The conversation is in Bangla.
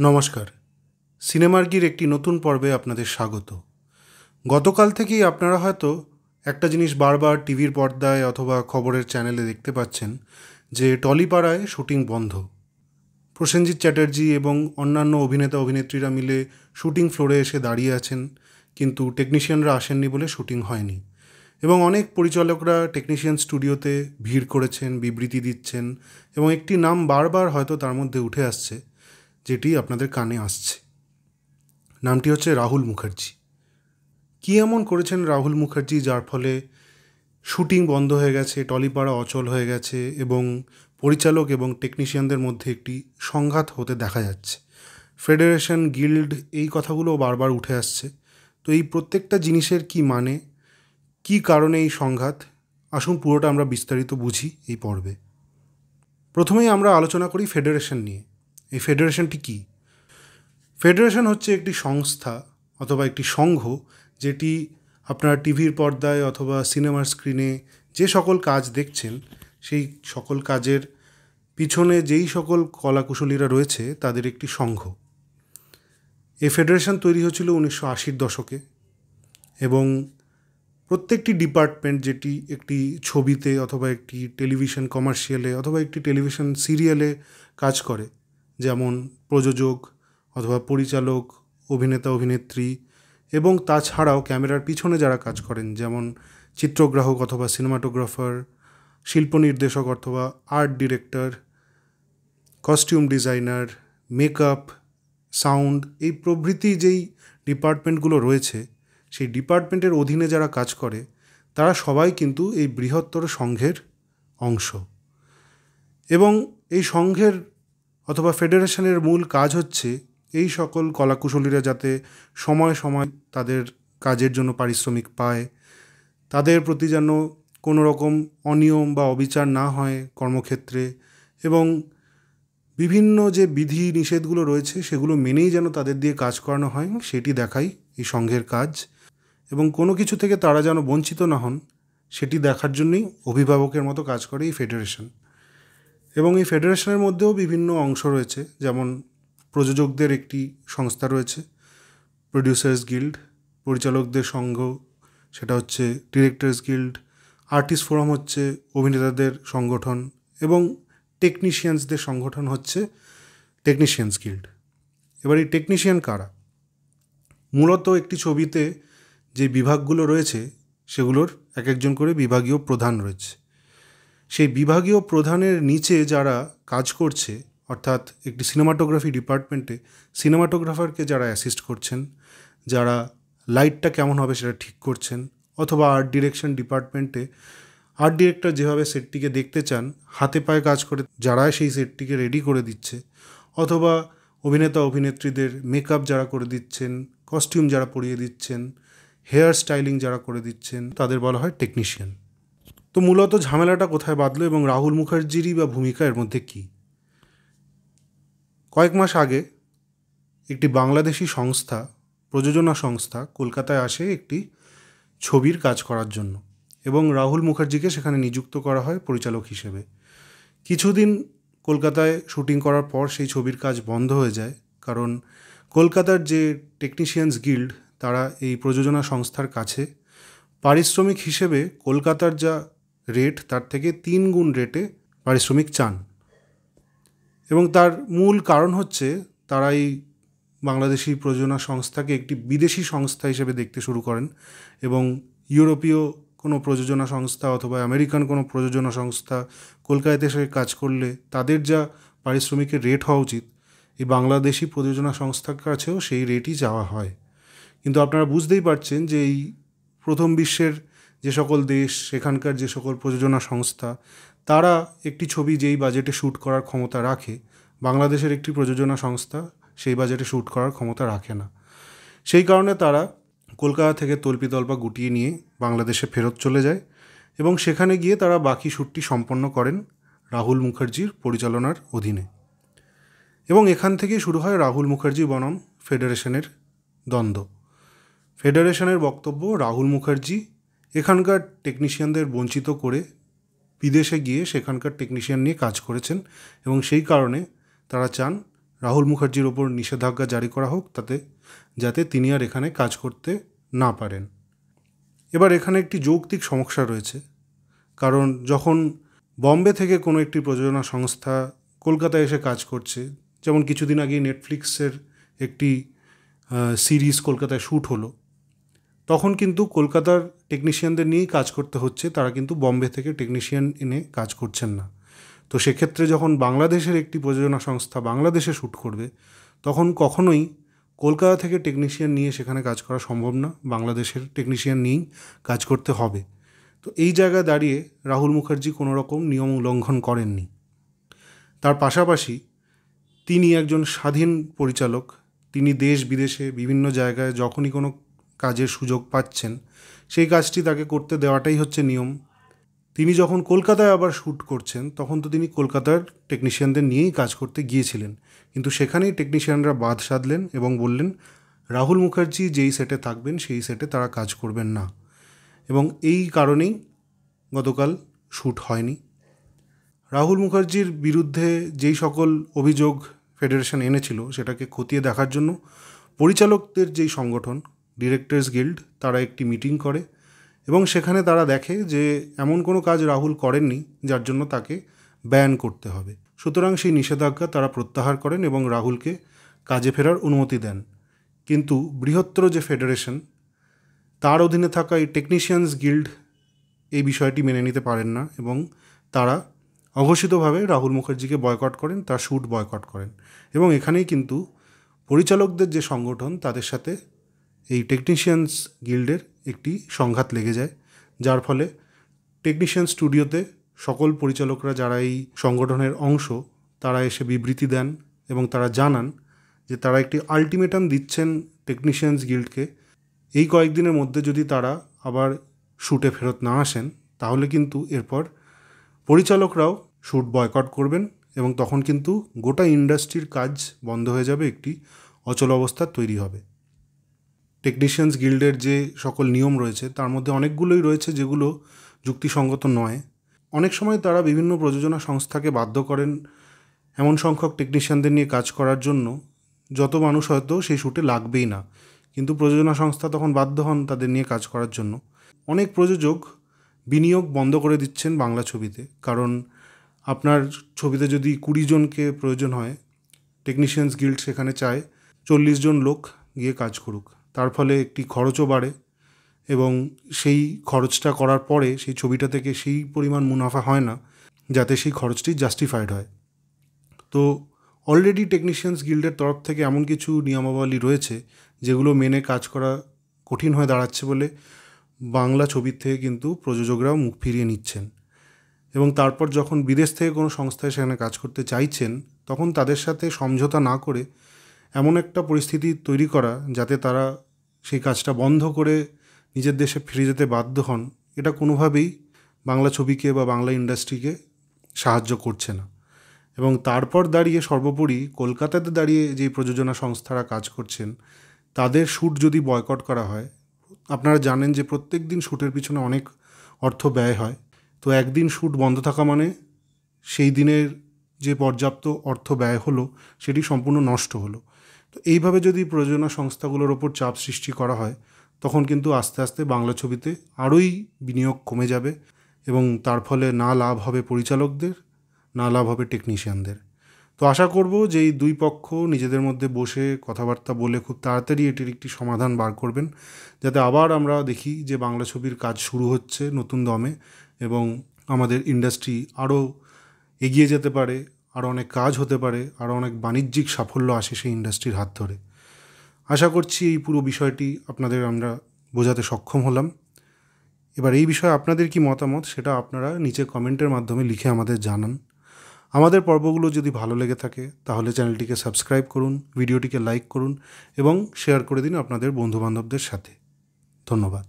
নমস্কার। সিনেমার্গির একটি নতুন পর্বে আপনাদের স্বাগত। গতকাল থেকেই আপনারা হয়তো একটা জিনিস বারবার টিভির পর্দায় অথবা খবরের চ্যানেলে দেখতে পাচ্ছেন যে টলিপাড়ায় শুটিং বন্ধ। প্রসেনজিৎ চ্যাটার্জি এবং অন্যান্য অভিনেতা অভিনেত্রীরা মিলে শুটিং ফ্লোরে এসে দাঁড়িয়ে আছেন, কিন্তু টেকনিশিয়ানরা আসেননি বলে শুটিং হয়নি। এবং অনেক পরিচালকরা টেকনিশিয়ান স্টুডিওতে ভিড় করেছেন, বিবৃতি দিচ্ছেন, এবং একটি নাম বারবার হয়তো তার মধ্যে উঠে আসছে, যেটি আপনাদের কানে আসছে। নামটি হচ্ছে রাহুল মুখার্জি। কী এমন করেছেন রাহুল মুখার্জি যার ফলে শুটিং বন্ধ হয়ে গেছে, টলিপাড়া অচল হয়ে গেছে এবং পরিচালক এবং টেকনিশিয়ানদের মধ্যে একটি সংঘাত হতে দেখা যাচ্ছে? ফেডারেশন, গিল্ড, এই কথাগুলো বারবার উঠে আসছে। তো এই প্রত্যেকটা জিনিসের কি মানে, কি কারণে এই সংঘাত, আসুন পুরোটা আমরা বিস্তারিত বুঝি এই পর্বে। প্রথমেই আমরা আলোচনা করি ফেডারেশন নিয়ে। এই ফেডারেশনটি কী? ফেডারেশন হচ্ছে একটি সংস্থা অথবা একটি সংঘ, যেটি আপনার টিভির পর্দায় অথবা সিনেমার স্ক্রিনে যে সকল কাজ দেখছেন, সেই সকল কাজের পিছনে যেই সকল কলাকুশলীরা রয়েছে তাদের একটি সংঘ। এই ফেডারেশন তৈরি হয়েছিল 1980-র দশকে এবং প্রত্যেকটি ডিপার্টমেন্ট, যেটি একটি ছবিতে অথবা একটি টেলিভিশন কমার্শিয়ালে অথবা একটি টেলিভিশন সিরিয়ালে কাজ করে, যেমন প্রযোজক অথবা পরিচালক, অভিনেতা অভিনেত্রী, এবং তাছাড়াও ক্যামেরার পিছনে যারা কাজ করেন, যেমন চিত্রগ্রাহক অথবা সিনেমাটোগ্রাফার, শিল্প নির্দেশক অথবা art director, costume designer, makeup, sound, এই প্রভৃতি যেই ডিপার্টমেন্টগুলো রয়েছে, সেই ডিপার্টমেন্টের অধীনে যারা কাজ করে তারা সবাই কিন্তু এই বৃহত্তর সংঘের অংশ। এবং এই সংঘের অথবা ফেডারেশনের মূল কাজ হচ্ছে এই সকল কলাকুশলীরা যাতে সময় সময় তাদের কাজের জন্য পারিশ্রমিক পায়, তাদের প্রতি যেন কোনো রকম অনিয়ম বা অবিচার না হয় কর্মক্ষেত্রে, এবং বিভিন্ন যে বিধি নিষেধগুলো রয়েছে সেগুলো মেনেই যেন তাদের দিয়ে কাজ করানো হয়, সেটি দেখাই এই সংঘের কাজ। এবং কোনো কিছু থেকে তারা যেন বঞ্চিত না হন, সেটি দেখার জন্যই অভিভাবকের মতো কাজ করে এই ফেডারেশন। এবং এই ফেডারেশনের মধ্যেও বিভিন্ন অংশ রয়েছে, যেমন প্রযোজকদের একটি সংস্থা রয়েছে, প্রডিউসার্স গিল্ড, পরিচালকদের সংঘ সেটা হচ্ছে ডিরেক্টরস গিল্ড, আর্টিস্ট ফোরাম হচ্ছে অভিনেতাদের সংগঠন, এবং টেকনিশিয়ানসদের সংগঠন হচ্ছে টেকনিশিয়ানস গিল্ড। এবার এই টেকনিশিয়ান কারা? মূলত একটি ছবিতে যে বিভাগগুলো রয়েছে সেগুলোর এক একজন করে বিভাগীয় প্রধান রয়েছে। সেই বিভাগীয় প্রধানের নিচে যারা কাজ করছে, অর্থাৎ একটি সিনেমাটোগ্রাফি ডিপার্টমেন্টে সিনেমাটোগ্রাফারকে যারা অ্যাসিস্ট করছেন, যারা লাইটটা কেমন হবে সেটা ঠিক করছেন, অথবা আর্ট ডিরেকশন ডিপার্টমেন্টে আর্ট ডিরেক্টর যেভাবে সেটটিকে দেখতে চান হাতে পায়ে কাজ করে যারা সেই সেটটিকে রেডি করে দিচ্ছে, অথবা অভিনেতা অভিনেত্রীদের মেকআপ যারা করে দিচ্ছেন, কস্টিউম যারা পরিয়ে দিচ্ছেন, হেয়ার স্টাইলিং যারা করে দিচ্ছেন, তাদের বলা হয় টেকনিশিয়ান। তো মূলত ঝামেলাটা কোথায় বাঁধলো এবং রাহুল মুখার্জিরই বা ভূমিকা এর মধ্যে কী? কয়েক মাস আগে একটি বাংলাদেশি সংস্থা, প্রযোজনা সংস্থা, কলকাতায় আসে একটি ছবির কাজ করার জন্য, এবং রাহুল মুখার্জিকে সেখানে নিযুক্ত করা হয় পরিচালক হিসেবে। কিছুদিন কলকাতায় শুটিং করার পর সেই ছবির কাজ বন্ধ হয়ে যায়, কারণ কলকাতার যে টেকনিশিয়ানস গিল্ড তারা এই প্রযোজনা সংস্থার কাছে পারিশ্রমিক হিসেবে কলকাতার যা রেট তার থেকে 3 গুণ রেটে পারিশ্রমিক চান। এবং তার মূল কারণ হচ্ছে তারা এই বাংলাদেশি প্রযোজনা সংস্থাকে একটি বিদেশি সংস্থা হিসেবে দেখতে শুরু করেন, এবং ইউরোপীয় কোনো প্রযোজনা সংস্থা অথবা আমেরিকান কোনো প্রযোজনা সংস্থা কলকাতাতে এসে কাজ করলে তাদের যা পারিশ্রমিকের রেট হওয়া উচিত, এই বাংলাদেশি প্রযোজনা সংস্থার কাছেও সেই রেটই চাওয়া হয়। কিন্তু আপনারা বুঝতেই পারছেন যে এই প্রথম বিশ্বের যে সকল দেশ, সেখানকার যে সকল প্রযোজনা সংস্থা, তারা একটি ছবি যেই বাজেটে শ্যুট করার ক্ষমতা রাখে, বাংলাদেশের একটি প্রযোজনা সংস্থা সেই বাজেটে শ্যুট করার ক্ষমতা রাখে না। সেই কারণে তারা কলকাতা থেকে তল্পিতল্পা গুটিয়ে নিয়ে বাংলাদেশে ফেরত চলে যায়, এবং সেখানে গিয়ে তারা বাকি শ্যুটটি সম্পন্ন করেন রাহুল মুখার্জির পরিচালনার অধীনে। এবং এখান থেকেই শুরু হয় রাহুল মুখার্জি বনাম ফেডারেশনের দ্বন্দ্ব। ফেডারেশনের বক্তব্য, রাহুল মুখার্জি এখানকার টেকনিশিয়ানদের বঞ্চিত করে বিদেশে গিয়ে সেখানকার টেকনিশিয়ান নিয়ে কাজ করেছেন, এবং সেই কারণে তারা চান রাহুল মুখার্জির ওপর নিষেধাজ্ঞা জারি করা হোক, যাতে তিনি আর এখানে কাজ করতে না পারেন। এবার এখানে একটি যৌক্তিক সমস্যা রয়েছে, কারণ যখন বম্বে থেকে কোনো একটি প্রযোজনা সংস্থা কলকাতায় এসে কাজ করছে, যেমন কিছুদিন আগেই নেটফ্লিক্সের একটি সিরিজ কলকাতায় শ্যুট হলো, তখন কিন্তু কলকাতার টেকনিশিয়ানদের নিয়েই কাজ করতে হচ্ছে, তারা কিন্তু বম্বে থেকে টেকনিশিয়ান এনে কাজ করছেন না। তো সেক্ষেত্রে যখন বাংলাদেশের একটি প্রযোজনা সংস্থা বাংলাদেশে শ্যুট করবে, তখন কখনোই কলকাতা থেকে টেকনিশিয়ান নিয়ে সেখানে কাজ করা সম্ভব না, বাংলাদেশের টেকনিশিয়ান নিয়েই কাজ করতে হবে। তো এই জায়গায় দাঁড়িয়ে রাহুল মুখার্জি কোনো রকম নিয়ম উল্লঙ্ঘন করেননি। তার পাশাপাশি তিনি একজন স্বাধীন পরিচালক, তিনি দেশ বিদেশে বিভিন্ন জায়গায় যখনই কোনো কাজের সুযোগ পাচ্ছেন, সেই কাজটি তাকে করতে দেওয়াটাই হচ্ছে নিয়ম। তিনি যখন কলকাতায় আবার শ্যুট করছেন, তখন তো তিনি কলকাতার টেকনিশিয়ানদের নিয়েই কাজ করতে গিয়েছিলেন, কিন্তু সেখানেই টেকনিশিয়ানরা বাদ সাধলেন এবং বললেন রাহুল মুখার্জি যেই সেটে থাকবেন সেই সেটে তারা কাজ করবেন না, এবং এই কারণেই গতকাল শ্যুট হয়নি। রাহুল মুখার্জির বিরুদ্ধে যেই সকল অভিযোগ ফেডারেশন এনেছিল, সেটাকে খতিয়ে দেখার জন্য পরিচালকদের যেই সংগঠন ডিরেক্টরস গিল্ড, তারা একটি মিটিং করে এবং সেখানে তারা দেখে যে এমন কোনো কাজ রাহুল করেননি যার জন্য তাকে ব্যান করতে হবে। সুতরাং সেই নিষেধাজ্ঞা তারা প্রত্যাহার করেন এবং রাহুলকে কাজে ফেরার অনুমতি দেন। কিন্তু বৃহত্তর যে ফেডারেশন, তার অধীনে থাকা এই টেকনিশিয়ানস গিল্ড এই বিষয়টি মেনে নিতে পারেন না এবং তারা অঘোষিতভাবে রাহুল মুখার্জিকে বয়কট করেন, তার শ্যুট বয়কট করেন। এবং এখানেই কিন্তু পরিচালকদের যে সংগঠন, তাদের সাথে এই টেকনিশিয়ানস গিল্ডের একটি সংঘাত লেগে যায়, যার ফলে টেকনিশিয়ান স্টুডিওতে সকল পরিচালকরা যারা এই সংগঠনের অংশ, তারা এসে বিবৃতি দেন এবং তারা জানান যে তারা একটি আলটিমেটাম দিচ্ছেন টেকনিশিয়ানস গিল্ডকে, এই কয়েকদিনের মধ্যে যদি তারা আবার শ্যুটে ফেরত না আসেন, তাহলে কিন্তু এরপর পরিচালকরাও শ্যুট বয়কট করবেন এবং তখন কিন্তু গোটা ইন্ডাস্ট্রির কাজ বন্ধ হয়ে যাবে, একটি অচল অবস্থা তৈরি হবে। টেকনিশিয়ানস গিল্ডের যে সকল নিয়ম রয়েছে, তার মধ্যে অনেকগুলোই রয়েছে যেগুলো যুক্তিসঙ্গত নয়। অনেক সময় তারা বিভিন্ন প্রযোজনা সংস্থাকে বাধ্য করেন এমন সংখ্যক টেকনিশিয়ানদের নিয়ে কাজ করার জন্য যত মানুষ হয়তো সেই শ্যুটে লাগবেই না, কিন্তু প্রযোজনা সংস্থা তখন বাধ্য হন তাদের নিয়ে কাজ করার জন্য। অনেক প্রযোজক বিনিয়োগ বন্ধ করে দিচ্ছেন বাংলা ছবিতে, কারণ আপনার ছবিতে যদি 20 জনকে প্রয়োজন হয়, টেকনিশিয়ানস গিল্ড সেখানে চায় 40 জন লোক গিয়ে কাজ করুক। তার ফলে একটি খরচও বাড়ে এবং সেই খরচটা করার পরে সেই ছবিটা থেকে সেই পরিমাণ মুনাফা হয় না যাতে সেই খরচটি জাস্টিফাইড হয়। তো অলরেডি টেকনিশিয়ানস গিল্ডের তরফ থেকে এমন কিছু নিয়মাবলী রয়েছে যেগুলো মেনে কাজ করা কঠিন হয়ে দাঁড়াচ্ছে বলে বাংলা ছবির থেকে কিন্তু প্রযোজকরাও মুখ ফিরিয়ে নিচ্ছেন এবং তারপর যখন বিদেশ থেকে কোনো সংস্থায় সেখানে কাজ করতে চাইছেন, তখন তাদের সাথে সমঝোতা না করে এমন একটা পরিস্থিতি তৈরি করা যাতে তারা সেই কাজটা বন্ধ করে নিজের দেশে ফিরে যেতে বাধ্য হন, এটা কোনোভাবেই বাংলা ছবিকে বা বাংলা ইন্ডাস্ট্রিকে সাহায্য করছে না। এবং তারপর দাঁড়িয়ে সর্বোপরি কলকাতাতে দাঁড়িয়ে যেই প্রযোজনা সংস্থারা কাজ করছেন, তাদের শ্যুট যদি বয়কট করা হয়, আপনারা জানেন যে প্রত্যেক দিন শ্যুটের পিছনে অনেক অর্থ ব্যয় হয়। তো একদিন শ্যুট বন্ধ থাকা মানে সেই দিনের যে পর্যাপ্ত অর্থ ব্যয় হলো সেটি সম্পূর্ণ নষ্ট হলো। তো এইভাবে যদি প্রযোজনা সংস্থাগুলোর ওপর চাপ সৃষ্টি করা হয়, তখন কিন্তু আস্তে আস্তে বাংলা ছবিতে আরোই বিনিয়োগ কমে যাবে এবং তার ফলে না লাভ হবে পরিচালকদের, না লাভ হবে টেকনিশিয়ানদের। তো আশা করব যে এই দুই পক্ষ নিজেদের মধ্যে বসে কথাবার্তা বলে খুব তাড়াতাড়ি এটির একটি সমাধান বার করবেন, যাতে আবার আমরা দেখি যে বাংলা ছবির কাজ শুরু হচ্ছে নতুন দমে এবং আমাদের ইন্ডাস্ট্রি আরও এগিয়ে যেতে পারে, আরও অনেক কাজ হতে পারে, আরও অনেক বাণিজ্যিক সাফল্য আসে সেই ইন্ডাস্ট্রির হাত ধরে। আশা করছি এই পুরো বিষয়টি আপনাদের আমরা বোঝাতে সক্ষম হলাম। এবার এই বিষয়ে আপনাদের কি মতামত, সেটা আপনারা নিচে কমেন্টের মাধ্যমে লিখে আমাদের জানান। আমাদের পর্বগুলো যদি ভালো লেগে থাকে তাহলে চ্যানেলটিকে সাবস্ক্রাইব করুন, ভিডিওটিকে লাইক করুন এবং শেয়ার করে দিন আপনাদের বন্ধুবান্ধবদের সাথে। ধন্যবাদ।